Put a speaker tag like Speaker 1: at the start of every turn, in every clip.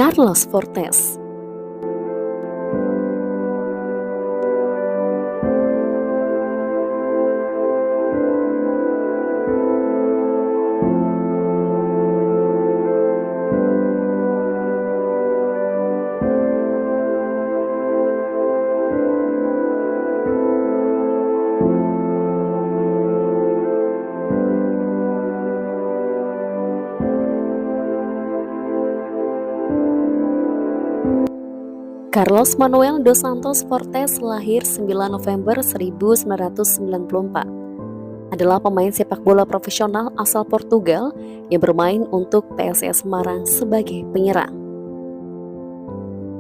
Speaker 1: Carlos Fortes. Carlos Manuel dos Santos Fortes lahir 9 November 1994. Adalah pemain sepak bola profesional asal Portugal yang bermain untuk PSIS Semarang sebagai penyerang.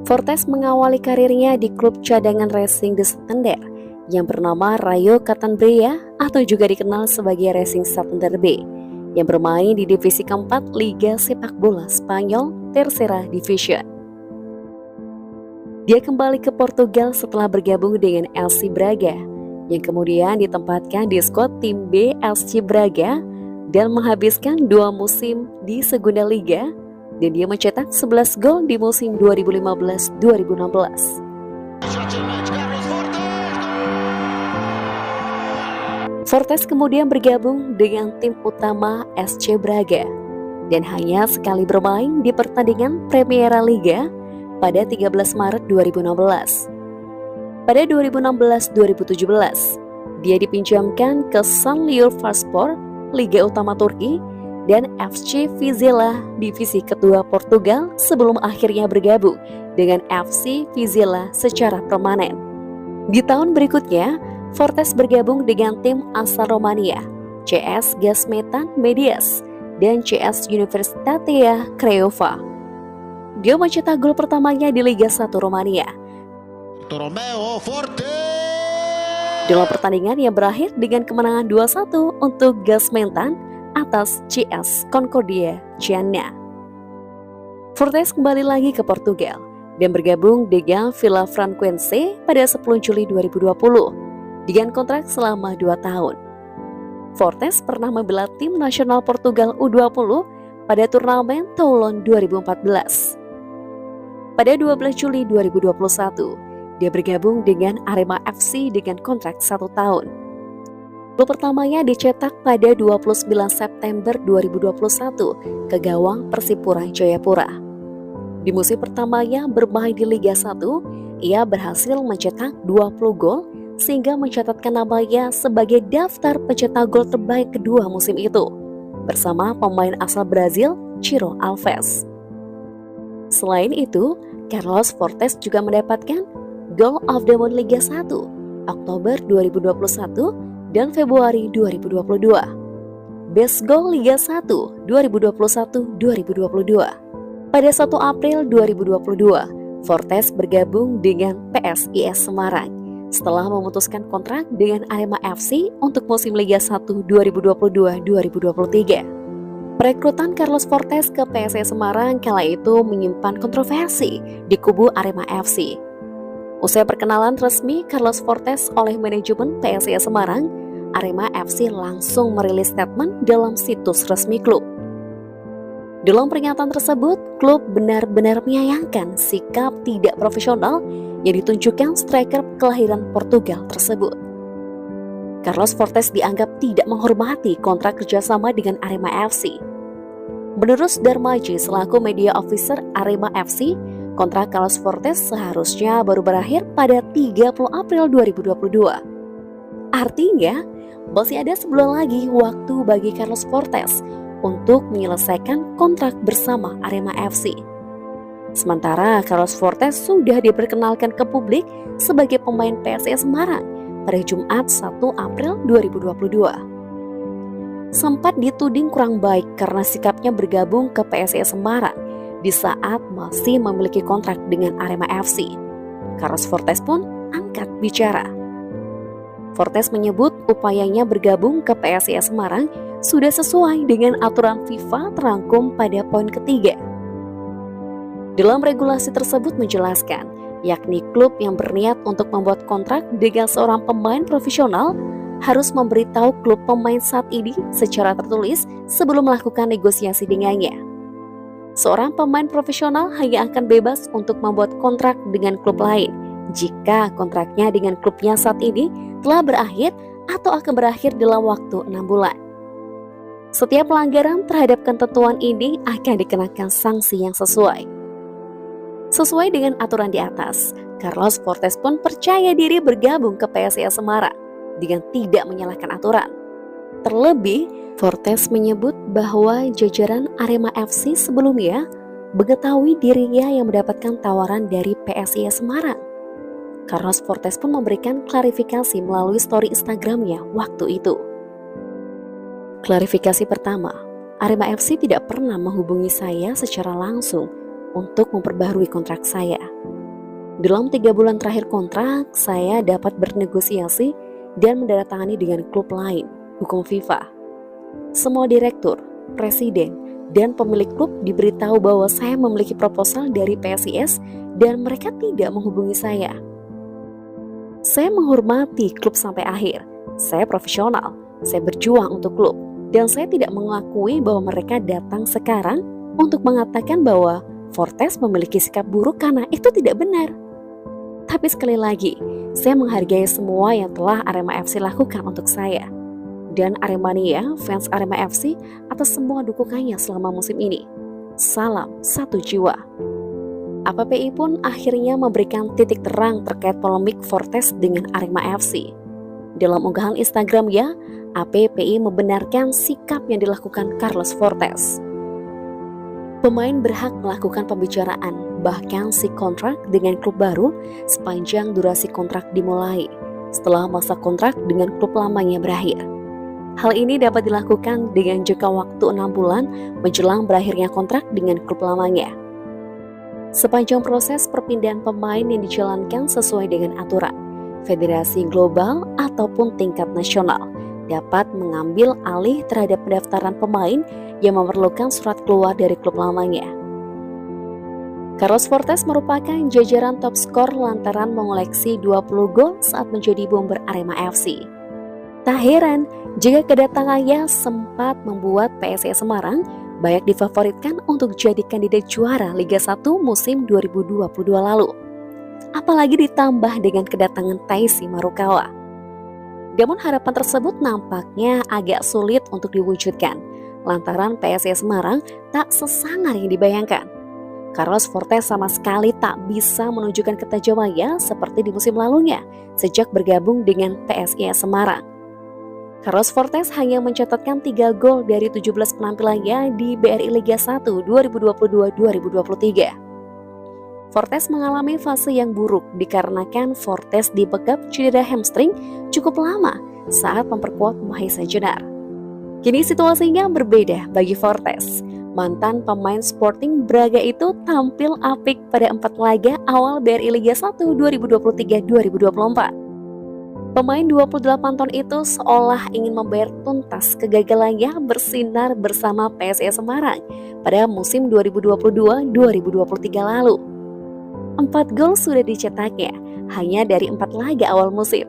Speaker 1: Fortes mengawali karirnya di klub cadangan Racing de Santander yang bernama Rayo Catanbria atau juga dikenal sebagai Racing Santander B yang bermain di divisi keempat Liga Sepak Bola Spanyol Tercera Division. Dia kembali ke Portugal setelah bergabung dengan LC Braga, yang kemudian ditempatkan di skuad tim B LC Braga dan menghabiskan 2 musim di Segunda Liga, dan dia mencetak 11 gol di musim 2015-2016. Fortes kemudian bergabung dengan tim utama SC Braga, dan hanya sekali bermain di pertandingan Primeira Liga pada 13 Maret 2016. Pada 2016-2017, dia dipinjamkan ke Sanliurfaspor, Liga Utama Turki, dan FC Vizela, divisi kedua Portugal, sebelum akhirnya bergabung dengan FC Vizela secara permanen. Di tahun berikutnya, Fortes bergabung dengan tim asal Romania, CS Gasmetan Medias, dan CS Universitatea Craiova. Dia mencetak gol pertamanya di Liga 1 Romania dalam pertandingan yang berakhir dengan kemenangan 2-1 untuk Gasmetan atas CS Concordia Chiana. Fortes kembali lagi ke Portugal dan bergabung dengan Vila Franquense pada 10 Juli 2020 dengan kontrak selama 2 tahun. Fortes pernah membela tim nasional Portugal U20 pada turnamen Toulon 2014. Pada 12 Juli 2021, dia bergabung dengan Arema FC dengan kontrak 1 tahun. Gol pertamanya dicetak pada 29 September 2021 ke gawang Persipura Jayapura. Di musim pertamanya bermain di Liga 1, ia berhasil mencetak 20 gol sehingga mencatatkan namanya sebagai daftar pencetak gol terbaik kedua musim itu, bersama pemain asal Brazil, Ciro Alves. Selain itu, Carlos Fortes juga mendapatkan Goal of the Month Liga 1 Oktober 2021 dan Februari 2022, Best Goal Liga 1 2021-2022. Pada 1 April 2022, Fortes bergabung dengan PSIS Semarang setelah memutuskan kontrak dengan Arema FC untuk musim Liga 1 2022-2023. Perekrutan Carlos Fortes ke PSIS Semarang kala itu menyimpan kontroversi di kubu Arema FC. Usai perkenalan resmi Carlos Fortes oleh manajemen PSIS Semarang, Arema FC langsung merilis statement dalam situs resmi klub. Dalam peringatan tersebut, klub benar-benar menyayangkan sikap tidak profesional yang ditunjukkan striker kelahiran Portugal tersebut. Carlos Fortes dianggap tidak menghormati kontrak kerjasama dengan Arema FC. Menurut Darmaji selaku media officer Arema FC, kontrak Carlos Fortes seharusnya baru berakhir pada 30 April 2022. Artinya, masih ada sebulan lagi waktu bagi Carlos Fortes untuk menyelesaikan kontrak bersama Arema FC. Sementara Carlos Fortes sudah diperkenalkan ke publik sebagai pemain PSIS Semarang pada Jumat 1 April 2022. Sempat dituding kurang baik karena sikapnya bergabung ke PSIS Semarang di saat masih memiliki kontrak dengan Arema FC. Carlos Fortes pun angkat bicara. Fortes menyebut upayanya bergabung ke PSIS Semarang sudah sesuai dengan aturan FIFA terangkum pada poin ketiga. Dalam regulasi tersebut menjelaskan, yakni klub yang berniat untuk membuat kontrak dengan seorang pemain profesional harus memberitahu klub pemain saat ini secara tertulis sebelum melakukan negosiasi dengannya. seorang pemain profesional hanya akan bebas untuk membuat kontrak dengan klub lain jika kontraknya dengan klubnya saat ini telah berakhir atau akan berakhir dalam waktu 6 bulan. Setiap pelanggaran terhadap ketentuan ini akan dikenakan sanksi yang sesuai. Sesuai dengan aturan di atas, Carlos Fortes pun percaya diri bergabung ke PSIS Semarang dengan tidak menyalahkan aturan. Terlebih, Fortes menyebut bahwa jajaran Arema FC sebelumnya mengetahui dirinya yang mendapatkan tawaran dari PSIS Semarang. Carlos Fortes pun memberikan klarifikasi melalui story Instagramnya waktu itu. Klarifikasi pertama, Arema FC tidak pernah menghubungi saya secara langsung untuk memperbaharui kontrak saya. Dalam 3 bulan terakhir kontrak, saya dapat bernegosiasi dan menandatangani dengan klub lain, hukum FIFA. Semua direktur, presiden, dan pemilik klub diberitahu bahwa saya memiliki proposal dari PSIS dan mereka tidak menghubungi saya. Saya menghormati klub sampai akhir. Saya profesional, saya berjuang untuk klub, dan saya tidak mengakui bahwa mereka datang sekarang untuk mengatakan bahwa Fortes memiliki sikap buruk karena itu tidak benar. Tapi sekali lagi, saya menghargai semua yang telah Arema FC lakukan untuk saya. Dan Aremania, fans Arema FC, atas semua dukungannya selama musim ini. Salam satu jiwa. APPI pun akhirnya memberikan titik terang terkait polemik Fortes dengan Arema FC. Dalam unggahan Instagramnya, APPI membenarkan sikap yang dilakukan Carlos Fortes. Pemain berhak melakukan pembicaraan, bahkan si kontrak dengan klub baru sepanjang durasi kontrak dimulai, setelah masa kontrak dengan klub lamanya berakhir. Hal ini dapat dilakukan dengan jangka waktu 6 bulan menjelang berakhirnya kontrak dengan klub lamanya. Sepanjang proses perpindahan pemain yang dijalankan sesuai dengan aturan, federasi global ataupun tingkat nasional dapat mengambil alih terhadap pendaftaran pemain yang memerlukan surat keluar dari klub lamanya. Carlos Fortes merupakan jajaran top skor lantaran mengoleksi 20 gol saat menjadi bomber Arema FC. Tak heran jika kedatangannya sempat membuat PSIS Semarang banyak difavoritkan untuk jadi kandidat juara Liga 1 musim 2022 lalu. Apalagi ditambah dengan kedatangan Taisi Marukawa. Namun harapan tersebut nampaknya agak sulit untuk diwujudkan, lantaran PSIS Semarang tak sesangar yang dibayangkan. Carlos Fortes sama sekali tak bisa menunjukkan ketajamannya seperti di musim lalunya sejak bergabung dengan PSIS Semarang. Carlos Fortes hanya mencatatkan 3 gol dari 17 penampilannya di BRI Liga 1 2022-2023. Fortes mengalami fase yang buruk dikarenakan Fortes dibekap cedera hamstring cukup lama saat memperkuat Mahesa Jenar. Kini situasinya berbeda bagi Fortes. Mantan pemain Sporting Braga itu tampil apik pada 4 laga awal BRI Liga 1 2023-2024. Pemain 28 tahun itu seolah ingin membayar tuntas kegagalannya bersinar bersama PSIS Semarang pada musim 2022-2023 lalu. 4 gol sudah dicetaknya hanya dari 4 laga awal musim.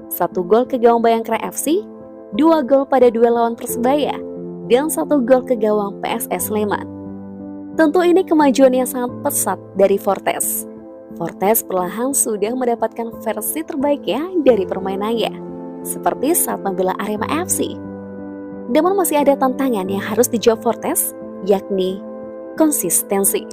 Speaker 1: 1 gol ke gawang Bayangkara FC, 2 gol pada duel lawan Persebaya, dan 1 gol ke gawang PSS Sleman. Tentu ini kemajuan yang sangat pesat dari Fortes. Fortes perlahan sudah mendapatkan versi terbaiknya dari permainannya, seperti saat membela Arema FC. Namun masih ada tantangan yang harus dijawab Fortes, yakni konsistensi.